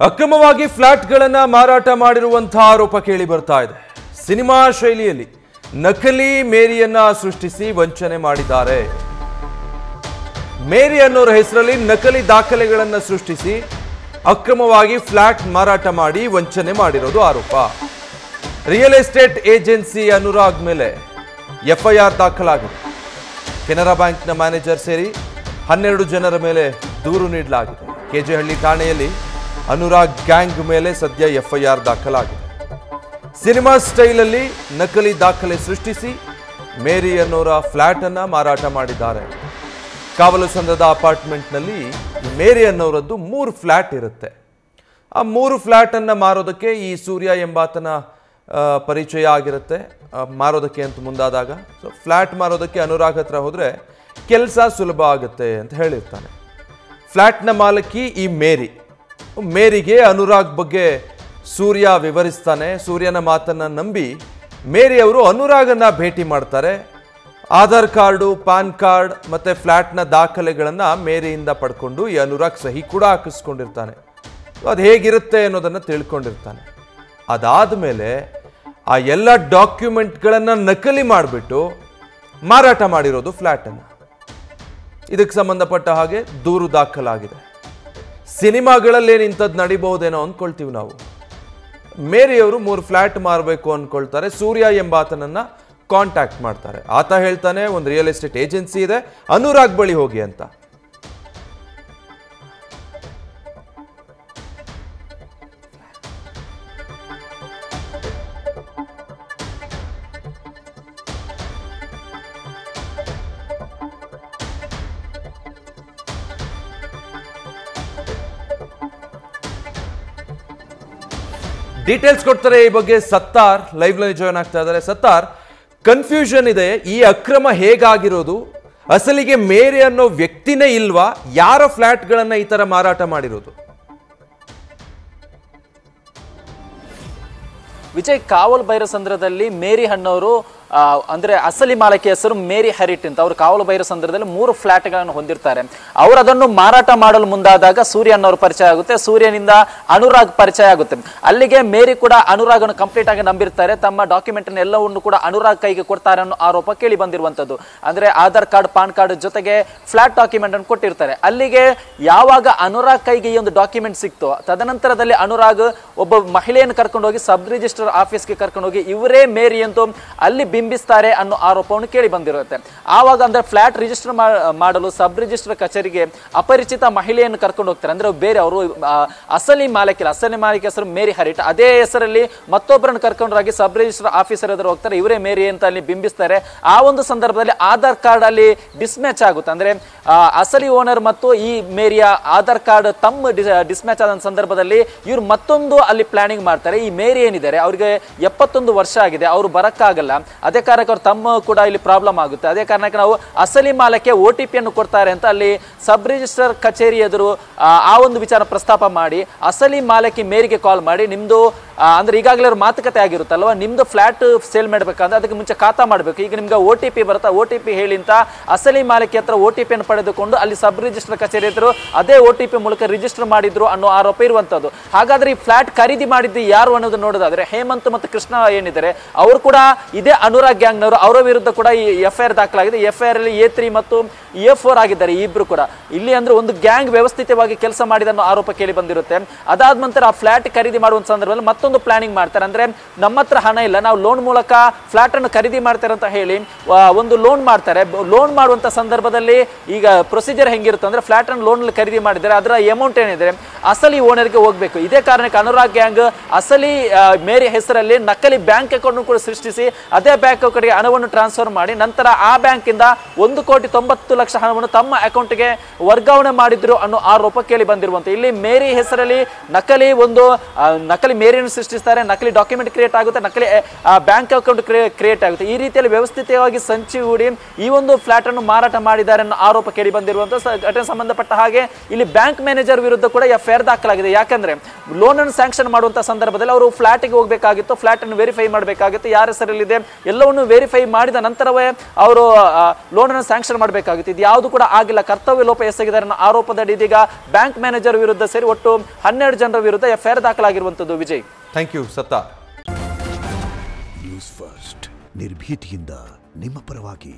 ಅಕ್ರಮವಾಗಿ ಫ್ಲಾಟ್ಗಳನ್ನು ಮಾರಾಟ ಮಾಡಿರುವಂತಹ ಆರೋಪ ಕೇಳಿ ಬರ್ತಾ ಇದೆ. ಸಿನಿಮಾ ಶೈಲಿಯಲ್ಲಿ ನಕಲಿ ಮೇರಿಯನ್ನ ಸೃಷ್ಟಿಸಿ ವಂಚನೆ ಮಾಡಿದ್ದಾರೆ. ಮೇರಿ ಅನ್ನೋರ ಹೆಸರಲ್ಲಿ ನಕಲಿ ದಾಖಲೆಗಳನ್ನು ಸೃಷ್ಟಿಸಿ ಅಕ್ರಮವಾಗಿ ಫ್ಲಾಟ್ ಮಾರಾಟ ಮಾಡಿ ವಂಚನೆ ಮಾಡಿರೋದು ಆರೋಪ. ರಿಯಲ್ ಎಸ್ಟೇಟ್ ಏಜೆನ್ಸಿ ಅನುರಾಗ್ ಮೇಲೆ ಎಫ್ಐಆರ್ ದಾಖಲಾಗಿದೆ. ಕೆನರಾ ಬ್ಯಾಂಕ್ನ ಮ್ಯಾನೇಜರ್ ಸೇರಿ 12 ಜನರ ಮೇಲೆ ದೂರು ನೀಡಲಾಗಿದೆ. ಕೆಜೆಹಳ್ಳಿ ಠಾಣೆಯಲ್ಲಿ ಅನುರಾಗ್ ಗ್ಯಾಂಗ್ ಮೇಲೆ ಸದ್ಯ ಎಫ್ಐಆರ್ ದಾಖಲಾಗಿದೆ. ಸಿನಿಮಾ ಸ್ಟೈಲಲ್ಲಿ ನಕಲಿ ದಾಖಲೆ ಸೃಷ್ಟಿಸಿ ಮೇರಿ ಅನ್ನೋರ ಫ್ಲಾಟ್ ಅನ್ನ ಮಾರಾಟ ಮಾಡಿದ್ದಾರೆ. ಕಾವಲು ಸಂದ್ರದ ಅಪಾರ್ಟ್ಮೆಂಟ್ನಲ್ಲಿ ಮೇರಿ ಅನ್ನೋರದ್ದು 3 ಫ್ಲಾಟ್ ಇರುತ್ತೆ. ಆ 3 ಫ್ಲಾಟ್ ಅನ್ನ ಮಾರೋದಕ್ಕೆ ಈ ಸೂರ್ಯ ಎಂಬಾತನ ಪರಿಚಯ ಆಗಿರುತ್ತೆ. ಮಾರೋದಕ್ಕೆ ಅಂತ ಮುಂದಾದಾಗ ಫ್ಲಾಟ್ ಮಾರೋದಕ್ಕೆ ಅನುರಾಗ್ ಹತ್ರ ಹೋದ್ರೆ ಕೆಲಸ ಸುಲಭ ಆಗುತ್ತೆ ಅಂತ ಹೇಳಿರ್ತಾನೆ. ಫ್ಲಾಟ್ನ ಮಾಲಕಿ ಈ ಮೇರಿಗೆ ಅನುರಾಗ್ ಬಗ್ಗೆ ಸೂರ್ಯ ವಿವರಿಸ್ತಾನೆ. ಸೂರ್ಯನ ಮಾತನ್ನ ನಂಬಿ ಮೇರಿ ಅವರು ಅನುರಾಗನ್ನ ಭೇಟಿ ಮಾಡ್ತಾರೆ. ಆಧಾರ್ ಕಾರ್ಡು, ಪಾನ್ ಕಾರ್ಡ್ ಮತ್ತೆ ಫ್ಲಾಟ್ನ ದಾಖಲೆಗಳನ್ನ ಮೇರಿಯಿಂದ ಪಡ್ಕೊಂಡು ಈ ಅನುರಾಗ್ ಸಹಿ ಕೂಡ ಹಾಕಿಸ್ಕೊಂಡಿರ್ತಾನೆ. ಅದು ಹೇಗಿರುತ್ತೆ ಅನ್ನೋದನ್ನ ತಿಳ್ಕೊಂಡಿರ್ತಾನೆ. ಅದಾದ ಮೇಲೆ ಆ ಎಲ್ಲ ಡಾಕ್ಯುಮೆಂಟ್ಗಳನ್ನು ನಕಲಿ ಮಾಡಿಬಿಟ್ಟು ಮಾರಾಟ ಮಾಡಿರೋದು ಫ್ಲಾಟನ್ನು. ಇದಕ್ಕೆ ಸಂಬಂಧಪಟ್ಟ ಹಾಗೆ ದೂರು ದಾಖಲಾಗಿದೆ. ಸಿನಿಮಾಗಳಲ್ಲಿ ಇಂಥದ್ದು ನಡಿಬಹುದೇನೋ ಅಂದ್ಕೊಳ್ತೀವಿ ನಾವು. ಮೇರಿಯವರು 3 ಫ್ಲಾಟ್ ಮಾರಬೇಕು ಅಂದ್ಕೊಳ್ತಾರೆ. ಸೂರ್ಯ ಎಂಬಾತನನ್ನ ಕಾಂಟ್ಯಾಕ್ಟ್ ಮಾಡ್ತಾರೆ. ಆತ ಹೇಳ್ತಾನೆ ಒಂದು ರಿಯಲ್ ಎಸ್ಟೇಟ್ ಏಜೆನ್ಸಿ ಇದೆ, ಅನುರಾಗ್ ಬಳಿ ಹೋಗಿ ಅಂತ. ಡೀಟೇಲ್ಸ್ ಕೊಡ್ತಾರೆ ಈ ಬಗ್ಗೆ. ಸತ್ತಾರ್ ಲೈವ್ ನಲ್ಲಿ ಜಾಯ್ನ್ ಆಗ್ತಾ ಇದ್ದಾರೆ. ಸತ್ತಾರ್, ಕನ್ಫ್ಯೂಷನ್ ಇದೆ, ಈ ಅಕ್ರಮ ಹೇಗಾಗಿರೋದು? ಅಸಲಿಗೆ ಮೇರಿ ಅನ್ನೋ ವ್ಯಕ್ತಿನೇ ಇಲ್ವಾ? ಯಾರ ಫ್ಲಾಟ್ಗಳನ್ನ ಈ ತರ ಮಾರಾಟ ಮಾಡಿರೋದು? ವಿಜಯ್, ಕಾವಲು ಬೈರಸಂದ್ರದಲ್ಲಿ ಮೇರಿ ಹಣ್ಣವರು ಅಂದ್ರೆ ಅಸಲಿ ಮಾಲಕಿ ಹೆಸರು ಮೇರಿ ಹರಿಟ್ ಅಂತ. ಅವರು ಕಾವಲು ಬೈರಸಂದ್ರದಲ್ಲಿ 3 ಫ್ಲಾಟ್ಗಳನ್ನು ಹೊಂದಿರ್ತಾರೆ. ಅವರು ಅದನ್ನು ಮಾರಾಟ ಮಾಡಲು ಮುಂದಾದಾಗ ಸೂರ್ಯ ಅನ್ನೋರು ಪರಿಚಯ ಆಗುತ್ತೆ. ಸೂರ್ಯನಿಂದ ಅನುರಾಗ್ ಪರಿಚಯ ಆಗುತ್ತೆ. ಅಲ್ಲಿಗೆ ಮೇರಿ ಕೂಡ ಅನುರಾಗನ್ನು ಕಂಪ್ಲೀಟ್ ಆಗಿ ನಂಬಿರ್ತಾರೆ. ತಮ್ಮ ಡಾಕ್ಯುಮೆಂಟ್ ಎಲ್ಲವನ್ನು ಕೂಡ ಅನುರಾಗ್ ಕೈಗೆ ಕೊಡ್ತಾರೆ ಅನ್ನೋ ಆರೋಪ ಕೇಳಿ ಬಂದಿರುವಂತದ್ದು. ಅಂದ್ರೆ ಆಧಾರ್ ಕಾರ್ಡ್, ಪಾನ್ ಕಾರ್ಡ್ ಜೊತೆಗೆ ಫ್ಲಾಟ್ ಡಾಕ್ಯುಮೆಂಟ್ ಅನ್ನು ಕೊಟ್ಟಿರ್ತಾರೆ. ಅಲ್ಲಿಗೆ ಯಾವಾಗ ಅನುರಾಗ್ ಕೈಗೆ ಈ ಒಂದು ಡಾಕ್ಯುಮೆಂಟ್ ಸಿಕ್ತೋ ತದನಂತರದಲ್ಲಿ ಅನುರಾಗ್ ಒಬ್ಬ ಮಹಿಳೆಯನ್ನು ಕರ್ಕೊಂಡು ಹೋಗಿ ಸಬ್ ರಿಜಿಸ್ಟರ್ ಆಫೀಸ್ಗೆ ಕರ್ಕೊಂಡು ಹೋಗಿ ಇವರೇ ಮೇರಿ ಅಂತ ಅಲ್ಲಿ ಬಿಂಬಿಸ್ತಾರೆ ಅನ್ನೋ ಆರೋಪವನ್ನು ಕೇಳಿ ಬಂದಿರುತ್ತೆ. ಆವಾಗ ಅಂದ್ರೆ ಫ್ಲಾಟ್ ರಿಜಿಸ್ಟರ್ ಮಾಡಲು ಸಬ್ ರಿಜಿಸ್ಟರ್ ಕಚೇರಿಗೆ ಅಪರಿಚಿತ ಮಹಿಳೆಯನ್ನು ಕರ್ಕೊಂಡು ಹೋಗ್ತಾರೆ. ಅಂದ್ರೆ ಬೇರೆ ಅವರು ಅಸಲಿ ಮಾಲಕಿ ಹೆಸರು ಮೇರಿ ಹರಿಟ್. ಅದೇ ಹೆಸರಲ್ಲಿ ಮತ್ತೊಬ್ಬರನ್ನು ಕರ್ಕೊಂಡಾಗಿ ಸಬ್ ರಿಜಿಸ್ಟರ್ ಆಫೀಸರ್ ಎದುರು ಹೋಗ್ತಾರೆ. ಇವರೇ ಮೇರಿ ಅಂತ ಅಲ್ಲಿ ಬಿಂಬಿಸ್ತಾರೆ. ಆ ಒಂದು ಸಂದರ್ಭದಲ್ಲಿ ಆಧಾರ್ ಕಾರ್ಡ್ ಅಲ್ಲಿ ಡಿಸ್ಮ್ಯಾಚ್ ಆಗುತ್ತೆ. ಅಂದ್ರೆ ಅಸಲಿ ಓನರ್ ಮತ್ತು ಈ ಮೇರಿಯ ಆಧಾರ್ ಕಾರ್ಡ್ ತಮ್ಮ ಡಿಸ್ಮ್ಯಾಚ್ ಆದ ಸಂದರ್ಭದಲ್ಲಿ ಇವ್ರು ಮತ್ತೊಂದು ಅಲ್ಲಿ ಪ್ಲಾನಿಂಗ್ ಮಾಡ್ತಾರೆ. ಈ ಮೇರಿ ಏನಿದ್ದಾರೆ ಅವ್ರಿಗೆ 71 ವರ್ಷ ಆಗಿದೆ, ಅವರು ಬರಕ್ಕಾಗಲ್ಲ. ಅದೇ ಕಾರಣಕ್ಕೆ ಅವ್ರು ತಮ್ಮ ಕೂಡ ಇಲ್ಲಿ ಪ್ರಾಬ್ಲಮ್ ಆಗುತ್ತೆ. ಅದೇ ಕಾರಣಕ್ಕೆ ನಾವು ಅಸಲಿ ಮಾಲಕ್ಕೆ OTP ಅನ್ನು ಕೊಡ್ತಾರೆ ಅಂತ ಅಲ್ಲಿ ಸಬ್ ರಿಜಿಸ್ಟರ್ ಕಚೇರಿ ಎದುರು ಆ ಒಂದು ವಿಚಾರ ಪ್ರಸ್ತಾಪ ಮಾಡಿ ಅಸಲಿ ಮಾಲಕಿ ಮೇರಿಗೆ ಕಾಲ್ ಮಾಡಿ ನಿಮ್ದು ಅಂದ್ರೆ ಈಗಾಗಲೇ ಅವ್ರ ಮಾತುಕತೆ ಆಗಿರುತ್ತಲ್ವ, ನಿಮ್ದು ಫ್ಲಾಟ್ ಸೇಲ್ ಮಾಡ್ಬೇಕಂದ್ರೆ ಅದಕ್ಕೆ ಮುಂಚೆ ಖಾತಾ ಮಾಡ್ಬೇಕು, ಈಗ ನಿಮ್ಗೆ OTP ಬರುತ್ತಾ, OTP ಹೇಳಿ ಅಂತ ಅಸಲಿ ಮಾಲಕಿ ಹತ್ರ OTP ಅನ್ನು ಪಡೆದುಕೊಂಡು ಅಲ್ಲಿ ಸಬ್ ರಿಜಿಸ್ಟರ್ ಕಚೇರಿ ಎದುರು ಅದೇ OTP ಮೂಲಕ ರಿಜಿಸ್ಟರ್ ಮಾಡಿದ್ರು ಅನ್ನೋ ಆರೋಪ ಇರುವಂತದ್ದು. ಹಾಗಾದ್ರೆ ಈ ಫ್ಲಾಟ್ ಖರೀದಿ ಮಾಡಿದ್ದು ಯಾರು ಅನ್ನೋದು ನೋಡೋದಾದ್ರೆ ಹೇಮಂತ್ ಮತ್ತು ಕೃಷ್ಣ ಏನಿದ್ದಾರೆ ಅವರು ಕೂಡ ಇದೇ ಅನುರಾಗ್ ಗ್ಯಾಂಗ್ ನವರು. ಅವರ ವಿರುದ್ಧ ಕೂಡ ಈ ಎಫ್ಐಆರ್ ದಾಖಲಾಗಿದೆ. ಎಫ್ಐಆರ್ ಅಲ್ಲಿ A3 ಮತ್ತು A4 ಆಗಿದ್ದಾರೆ ಇಬ್ರು ಕೂಡ. ಇಲ್ಲಿ ಅಂದ್ರೆ ಒಂದು ಗ್ಯಾಂಗ್ ವ್ಯವಸ್ಥಿತವಾಗಿ ಕೆಲಸ ಮಾಡಿದ ಅನ್ನೋ ಆರೋಪ ಕೇಳಿ ಬಂದಿರುತ್ತೆ. ಅದಾದ ನಂತರ ಆ ಫ್ಲಾಟ್ ಖರೀದಿ ಮಾಡುವ ಸಂದರ್ಭದಲ್ಲಿ ಮತ್ತೊಂದು ಪ್ಲಾನಿಂಗ್ ಮಾಡ್ತಾರೆ. ಅಂದ್ರೆ ನಮ್ಮ ಹತ್ರ ಹಣ ಇಲ್ಲ, ನಾವು ಲೋನ್ ಮೂಲಕ ಫ್ಲಾಟ್ ಅನ್ನು ಖರೀದಿ ಮಾಡ್ತಾರೆ ಅಂತ ಹೇಳಿ ಒಂದು ಲೋನ್ ಮಾಡ್ತಾರೆ. ಲೋನ್ ಮಾಡುವಂತ ಸಂದರ್ಭದಲ್ಲಿ ಈಗ ಪ್ರೊಸೀಜರ್ ಹೆಂಗಿರುತ್ತೆ ಅಂದ್ರೆ ಫ್ಲಾಟ್ ಅನ್ನು ಲೋನ್ ಖರೀದಿ ಮಾಡಿದರೆ ಅದರ ಅಮೌಂಟ್ ಏನಿದೆ ಅಸಲಿ ಓನರ್ಗೆ ಹೋಗ್ಬೇಕು. ಇದೇ ಕಾರಣಕ್ಕೆ ಅನುರಾಗ್ ಗ್ಯಾಂಗ್ ಅಸಲಿ ಮೇರಿ ಹೆಸರಲ್ಲಿ ನಕಲಿ ಬ್ಯಾಂಕ್ ಅಕೌಂಟ್ ಕೂಡ ಸೃಷ್ಟಿಸಿ ಅದೇ ಬ್ಯಾಂಕ್ ಅಕೌಂಟ್ಗೆ ಹಣವನ್ನು ಟ್ರಾನ್ಸ್ಫರ್ ಮಾಡಿ ನಂತರ ಆ ಬ್ಯಾಂಕ್ ಇಂದ 1,90,00,000 ಹಣವನ್ನು ತಮ್ಮ ಅಕೌಂಟ್ಗೆ ವರ್ಗಾವಣೆ ಮಾಡಿದ್ರು ಅನ್ನೋ ಆರೋಪ ಕೇಳಿ ಬಂದಿರುವಂತೆ. ಇಲ್ಲಿ ಮೇರಿ ಹೆಸರಲ್ಲಿ ನಕಲಿ ಮೇರಿಯನ್ನು ಸೃಷ್ಟಿಸ್ತಾರೆ, ನಕಲಿ ಡಾಕ್ಯುಮೆಂಟ್ ಕ್ರಿಯೇಟ್ ಆಗುತ್ತೆ, ನಕಲಿ ಬ್ಯಾಂಕ್ ಅಕೌಂಟ್ ಕ್ರಿಯೇಟ್ ಆಗುತ್ತೆ. ಈ ರೀತಿಯಲ್ಲಿ ವ್ಯವಸ್ಥಿತವಾಗಿ ಸಂಚು ಹೂಡಿ ಈ ಒಂದು ಫ್ಲಾಟ್ ಅನ್ನು ಮಾರಾಟ ಮಾಡಿದ್ದಾರೆ ಅನ್ನೋ ಆರೋಪ ಕೇಳಿ ಬಂದಿರುವಂತ ಘಟನೆ ಸಂಬಂಧಪಟ್ಟ ಹಾಗೆ ಇಲ್ಲಿ ಬ್ಯಾಂಕ್ ಮ್ಯಾನೇಜರ್ ವಿರುದ್ಧ ಕೂಡ ಎಫ್ಐಆರ್ ದಾಖಲಾಗಿದೆ. ಯಾಕಂದ್ರೆ ಲೋನ್ ಅನ್ನು ಸ್ಯಾಂಕ್ಷನ್ ಮಾಡುವಂತ ಸಂದರ್ಭದಲ್ಲಿ ಅವರು ಫ್ಲಾಟ್ಗೆ ಹೋಗಬೇಕಾಗಿತ್ತು, ಫ್ಲಾಟ್ ಅನ್ನು ವೆರಿಫೈ ಮಾಡಬೇಕಾಗಿತ್ತು, ಯಾರ ಹೆಸರಲ್ಲಿದೆ ಎಲ್ಲವನ್ನು ವೆರಿಫೈ ಮಾಡಿದ ನಂತರವೇ ಅವರು ಲೋನ್ ಅನ್ನು ಸ್ಯಾಂಕ್ಷನ್ ಮಾಡಬೇಕಾಗಿತ್ತು. ಇದು ಯಾವುದು ಕೂಡ ಆಗಿಲ್ಲ. ಕರ್ತವ್ಯ ಲೋಪ ಎಸಗಿದ್ದಾರೆ ಅನ್ನೋ ಆರೋಪದಡಿ ಇದೀಗ ಬ್ಯಾಂಕ್ ಮ್ಯಾನೇಜರ್ ವಿರುದ್ಧ ಸೇರಿ ಒಟ್ಟು 12 ಜನರ ವಿರುದ್ಧ ಎಫ್ಐಆರ್ ದಾಖಲಾಗಿರುವಂತದ್ದು. Vijay, thank you Sattar. News first ನಿರ್ಭೀತಿಯಿಂದ ನಿಮ್ಮ ಪರವಾಗಿ.